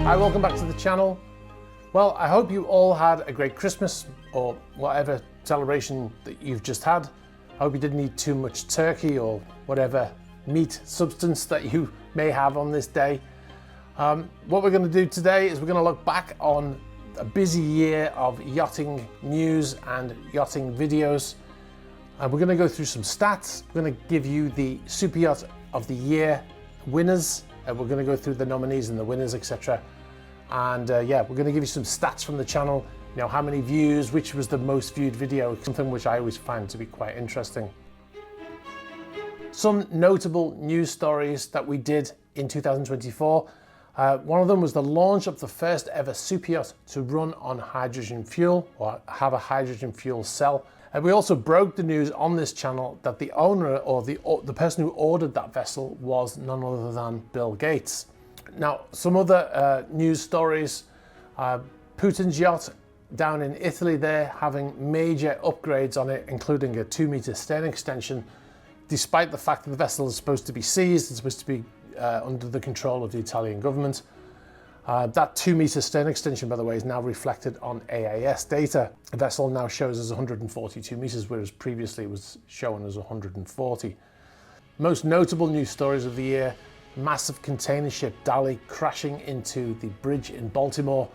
Hi, welcome back to the channel. Well, I hope you all had a great Christmas or whatever celebration that you've just had. I hope you didn't eat too much turkey or whatever meat substance that you may have on this day. What we're going to do today is we're going to look back on a busy year of yachting news and yachting videos. We're going to go through some stats. We're going to give you the Super Yacht of the Year winners. We're going to go through the nominees and the winners, etc. And yeah, we're going to give you some stats from the channel. You know, how many views, which was the most viewed video, something which I always find to be quite interesting. Some notable news stories that we did in 2024. One of them was the launch of the first ever super yacht to run on hydrogen fuel or have a hydrogen fuel cell. And we also broke the news on this channel that the owner or the person who ordered that vessel was none other than Bill Gates. Now, some other news stories. Putin's yacht down in Italy there having major upgrades on it, including a 2-meter stern extension, despite the fact that the vessel is supposed to be seized, it's supposed to be under the control of the Italian government. That 2-meter stern extension, by the way, is now reflected on AIS data. The vessel now shows as 142 meters, whereas previously it was shown as 140. Most notable news stories of the year: massive container ship Dali crashing into the bridge in Baltimore,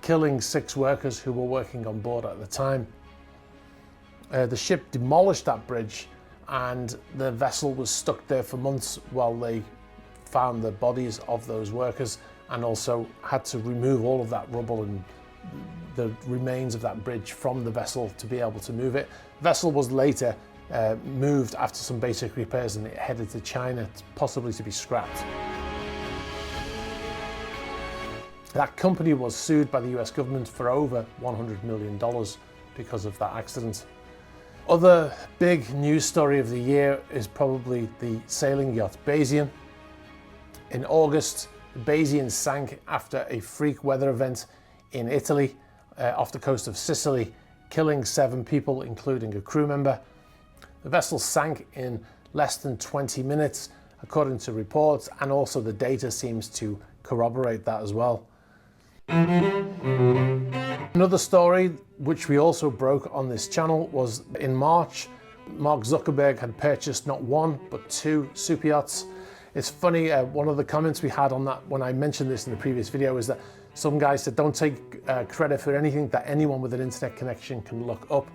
killing 6 workers who were working on board at the time. The ship demolished that bridge and the vessel was stuck there for months while they found the bodies of those workers, and also had to remove all of that rubble and the remains of that bridge from the vessel to be able to move it. The vessel was later moved after some basic repairs and it headed to China, possibly to be scrapped. That company was sued by the US government for over $100 million because of that accident. Other big news story of the year is probably the sailing yacht Bayesian. In August, Bayesian sank after a freak weather event in Italy, off the coast of Sicily, killing 7 people, including a crew member. The vessel sank in less than 20 minutes, according to reports, and also the data seems to corroborate that as well. Another story, which we also broke on this channel, was in March, Mark Zuckerberg had purchased not 1, but 2 super yachts. It's funny, one of the comments we had on that when I mentioned this in the previous video is that some guy said don't take credit for anything that anyone with an internet connection can look up.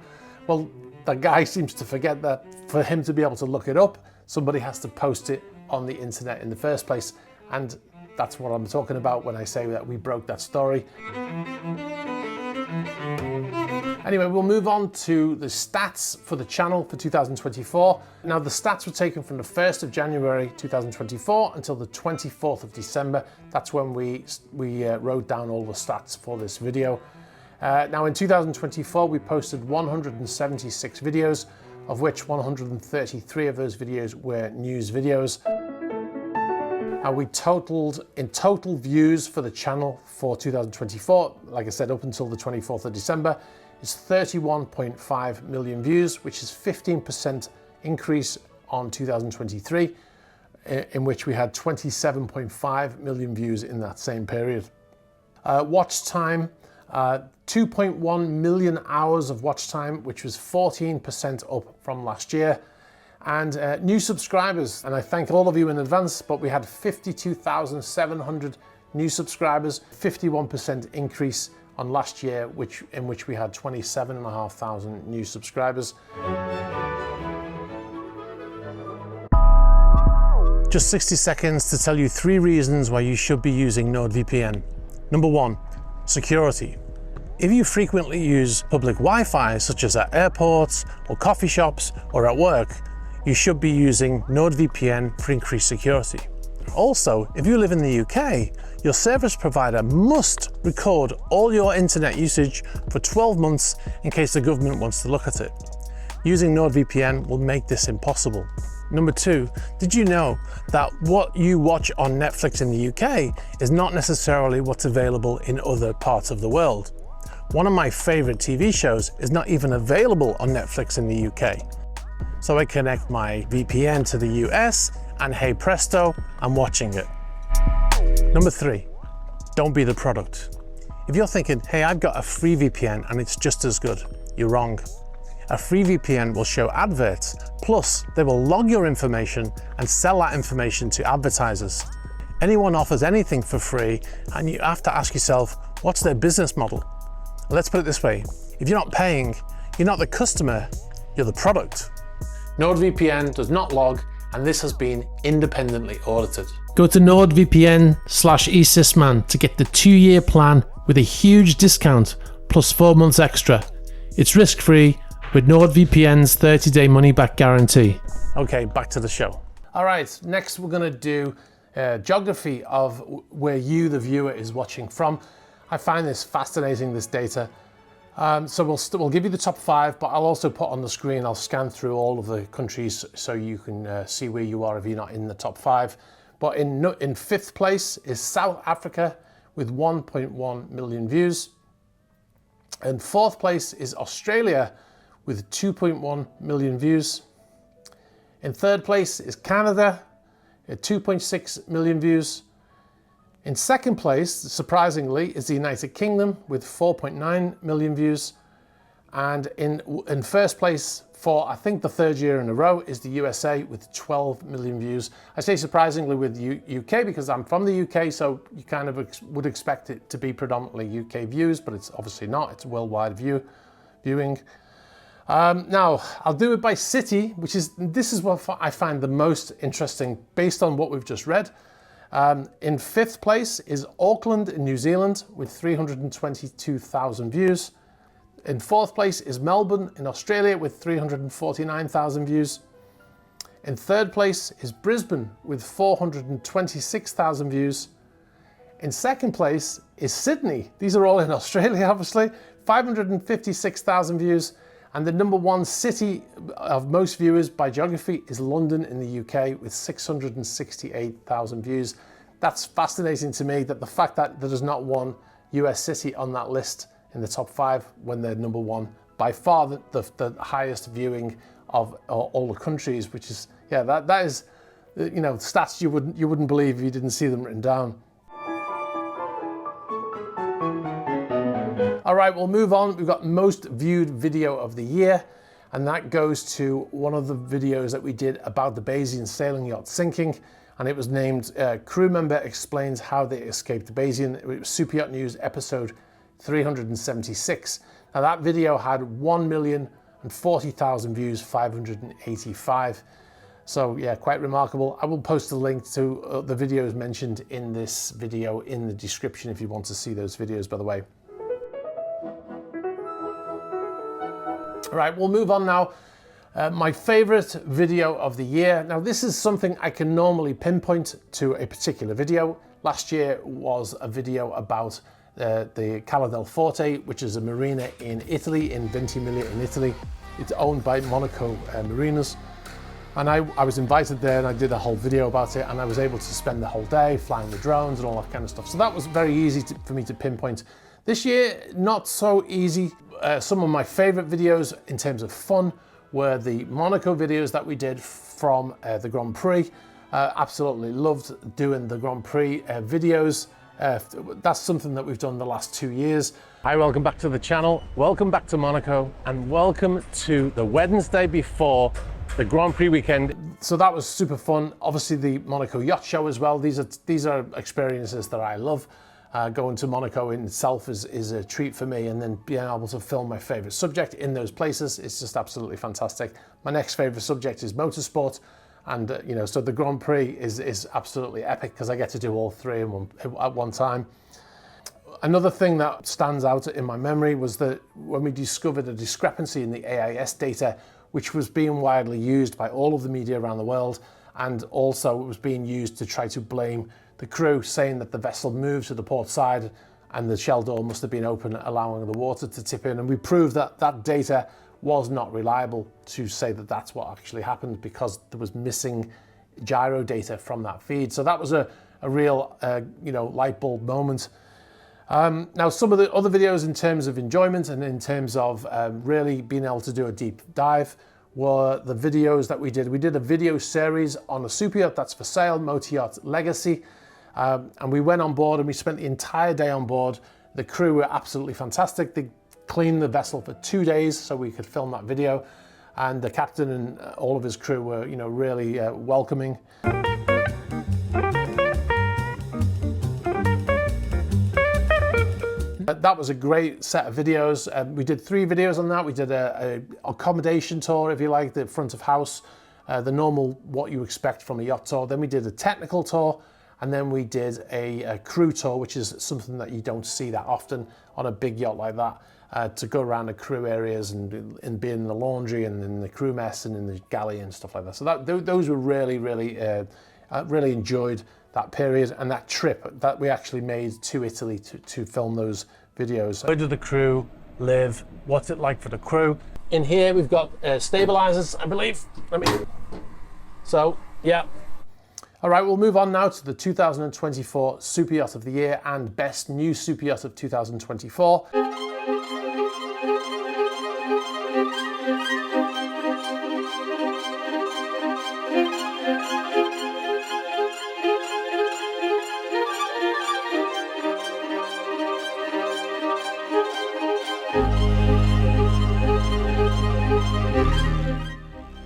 Well, that guy seems to forget that for him to be able to look it up, somebody has to post it on the internet in the first place. And that's what I'm talking about when I say that we broke that story. Anyway, we'll move on to the stats for the channel for 2024. Now, the stats were taken from the 1st of January 2024 until the 24th of December. That's when we wrote down all the stats for this video. Now, in 2024, we posted 176 videos, of which 133 of those videos were news videos. And we totaled, in total views for the channel for 2024, like I said, up until the 24th of December, is 31.5 million views, which is 15% increase on 2023, in which we had 27.5 million views in that same period. Watch time, 2.1 million hours of watch time, which was 14% up from last year. And new subscribers, and I thank all of you in advance, but we had 52,700 new subscribers, 51% increase on last year, in which we had 27,500 new subscribers. Just 60 seconds to tell you 3 reasons why you should be using NordVPN. Number 1, security. If you frequently use public Wi-Fi, such as at airports or coffee shops or at work, you should be using NordVPN for increased security. Also, if you live in the UK, your service provider must record all your internet usage for 12 months in case the government wants to look at it. Using NordVPN will make this impossible. Number 2, did you know that what you watch on Netflix in the UK is not necessarily what's available in other parts of the world? One of my favorite TV shows is not even available on Netflix in the UK. So I connect my VPN to the US and hey presto, I'm watching it. Number 3, don't be the product. If you're thinking, hey, I've got a free VPN and it's just as good, you're wrong. A free VPN will show adverts, plus they will log your information and sell that information to advertisers. Anyone offers anything for free and you have to ask yourself, what's their business model? Let's put it this way, if you're not paying, you're not the customer, you're the product. NordVPN does not log, and this has been independently audited. Go to NordVPN/eSysMan to get the 2-year plan with a huge discount plus 4 months extra. It's risk-free with NordVPN's 30-day money-back guarantee. Okay, back to the show. All right, next we're going to do geography of where you, the viewer, is watching from. I find this fascinating, this data. So we'll give you the top 5, but I'll also put on the screen, I'll scan through all of the countries so you can see where you are if you're not in the top 5. But in 5th place is South Africa with 1.1 million views. In 4th place is Australia with 2.1 million views. In 3rd place is Canada at 2.6 million views. In 2nd place, surprisingly, is the United Kingdom with 4.9 million views. And in 1st place, for I think the 3rd year in a row, is the USA with 12 million views. I say surprisingly with UK because I'm from the UK, so you kind of would expect it to be predominantly UK views, but it's obviously not. It's worldwide viewing. Now, I'll do it by city, this is what I find the most interesting based on what we've just read. In 5th place is Auckland in New Zealand with 322,000 views. In 4th place is Melbourne in Australia with 349,000 views. In 3rd place is Brisbane with 426,000 views. In 2nd place is Sydney. These are all in Australia, obviously, 556,000 views. And the number 1 city of most viewers by geography is London in the UK with 668,000 views. That's fascinating to me, that the fact that there is not one US city on that list in the top 5 when they're number 1, by far the highest viewing of all the countries, which is, yeah, that is, you know, stats you wouldn't believe if you didn't see them written down. All right, we'll move on. We've got most viewed video of the year, and that goes to one of the videos that we did about the Bayesian sailing yacht sinking, and it was named Crew Member Explains How They Escaped Bayesian. It was Super Yacht News episode 376. Now that video had 1,040,000 views, 585. So yeah, quite remarkable. I will post a link to the videos mentioned in this video in the description if you want to see those videos, by the way. All right, we'll move on now. My favorite video of the year. Now this is something I can normally pinpoint to a particular video. Last year was a video about the Cala del Forte, which is a marina in Italy, in Ventimiglia in Italy. It's owned by Monaco Marinas. And I was invited there and I did a whole video about it, and I was able to spend the whole day flying the drones and all that kind of stuff. So that was very easy for me to pinpoint. This year, not so easy. Some of my favorite videos in terms of fun were the Monaco videos that we did from the Grand Prix. Absolutely loved doing the Grand Prix videos. That's something that we've done the last 2 years. Hi, welcome back to the channel. Welcome back to Monaco, and welcome to the Wednesday before the Grand Prix weekend. So that was super fun. Obviously the Monaco Yacht Show as well. These are experiences that I love. Going to Monaco in itself is a treat for me, and then being able to film my favorite subject in those places is just absolutely fantastic. My next favorite subject is motorsport, and you know, so the Grand Prix is absolutely epic because I get to do all 3 at one time. Another thing that stands out in my memory was that when we discovered a discrepancy in the AIS data, which was being widely used by all of the media around the world, and also it was being used to try to blame the crew, saying that the vessel moved to the port side and the shell door must have been open, allowing the water to tip in. And we proved that that data was not reliable to say that that's what actually happened, because there was missing gyro data from that feed. So that was a real you know, light bulb moment. Now, some of the other videos in terms of enjoyment and in terms of really being able to do a deep dive were the videos that we did. We did a video series on a super yacht that's for sale, Yacht Legacy. And we went on board and we spent the entire day on board. The crew were absolutely fantastic. They cleaned the vessel for 2 days so we could film that video. And the captain and all of his crew were, you know, really welcoming. That was a great set of videos. We did 3 videos on that. We did a accommodation tour, if you like, the front of house, the normal, what you expect from a yacht tour. Then we did a technical tour, and then we did a crew tour, which is something that you don't see that often on a big yacht like that, to go around the crew areas and be in the laundry and in the crew mess and in the galley and stuff like that. So those were really I really enjoyed that period and that trip that we actually made to Italy to film those videos. Where do the crew live? What's it like for the crew? In here we've got stabilizers, I believe. So yeah. All right, we'll move on now to the 2024 Super Yacht of the Year and Best New Super Yacht of 2024.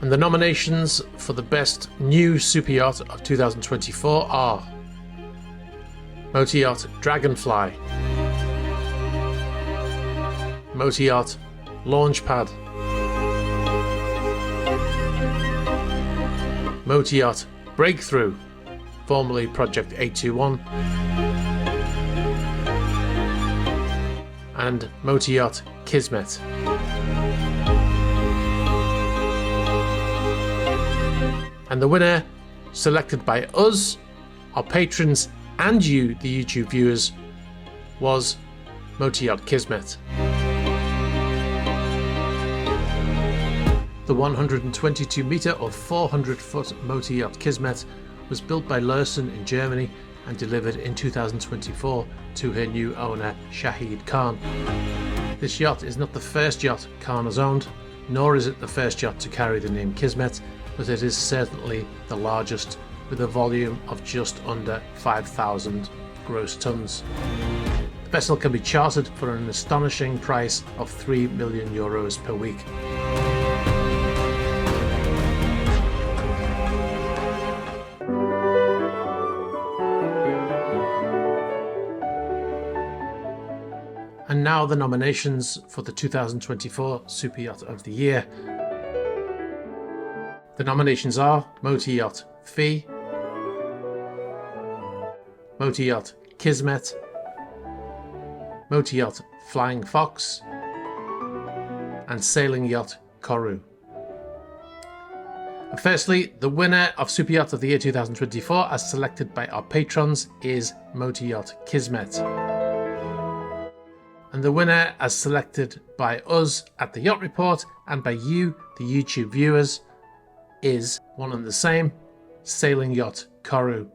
And the nominations for the Best New Super Yacht of 2024 are Motor Yacht Dragonfly, Motor Yacht Launchpad, Motor Yacht Breakthrough, formerly Project 821, and Motor Yacht Kismet. And the winner, selected by us, our patrons, and you, the YouTube viewers, was Motor Yacht Kismet. The 122 metre or 400 foot Motor Yacht Kismet was built by Lursen in Germany and delivered in 2024 to her new owner, Shahid Khan. This yacht is not the first yacht Khan has owned, nor is it the first yacht to carry the name Kismet, but it is certainly the largest, with a volume of just under 5,000 gross tons. The vessel can be chartered for an astonishing price of €3 million per week. And now the nominations for the 2024 Super Yacht of the Year. The nominations are Motor Yacht Fee, Motor Yacht Kismet, Motor Yacht Flying Fox, and Sailing Yacht Koru. And firstly, the winner of Super Yacht of the Year 2024, as selected by our patrons, is Motor Yacht Kismet. And the winner, as selected by us at the Yacht Report and by you, the YouTube viewers, is one and the same, Sailing Yacht Koru.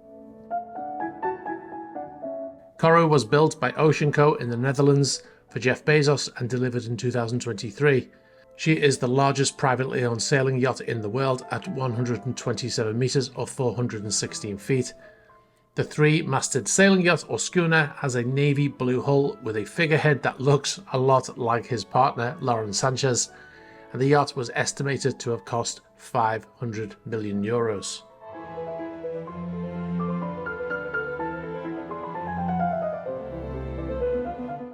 Koru was built by Ocean Co in the Netherlands for Jeff Bezos and delivered in 2023. She is the largest privately owned sailing yacht in the world at 127 metres or 416 feet. The 3-masted sailing yacht or schooner has a navy blue hull with a figurehead that looks a lot like his partner Lauren Sanchez, and the yacht was estimated to have cost €500 million.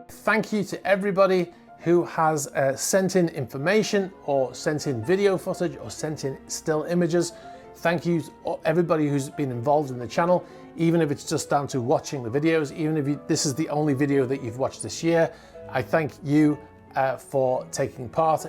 Thank you to everybody who has sent in information or sent in video footage or sent in still images. Thank you to everybody who's been involved in the channel, even if it's just down to watching the videos, even if this is the only video that you've watched this year. I thank you for taking part.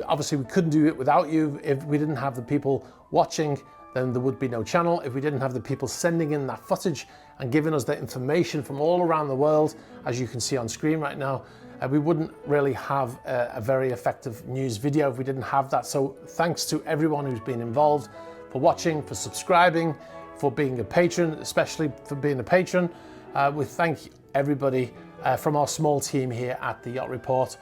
Obviously, we couldn't do it without you. If we didn't have the people watching, then there would be no channel. If we didn't have the people sending in that footage and giving us that information from all around the world, as you can see on screen right now, we wouldn't really have a very effective news video if we didn't have that. So thanks to everyone who's been involved, for watching, for subscribing, for being a patron, especially for being a patron. We thank everybody from our small team here at the Yacht Report.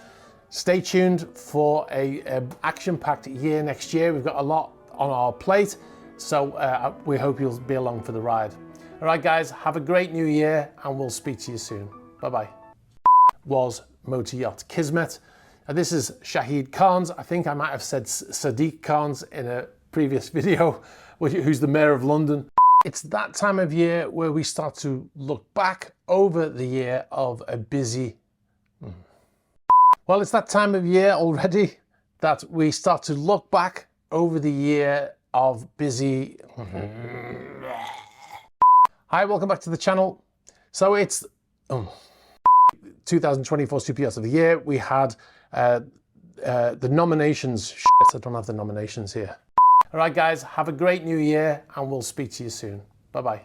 Stay tuned for a action-packed year next year. We've got a lot on our plate, so we hope you'll be along for the ride. All right, guys, have a great new year and we'll speak to you soon. Bye-bye. Was Motor Yacht Kismet. This is Shahid Khan's. I think I might have said Sadiq Khan's in a previous video, who's the Mayor of London. It's that time of year where we start to look back over the year of a busy... Well, it's that time of year already that we start to look back over the year of busy... Hi, welcome back to the channel. So it's 2024 Super Yacht of the Year. We had the nominations. Shit, I don't have the nominations here. All right, guys, have a great new year and we'll speak to you soon. Bye-bye.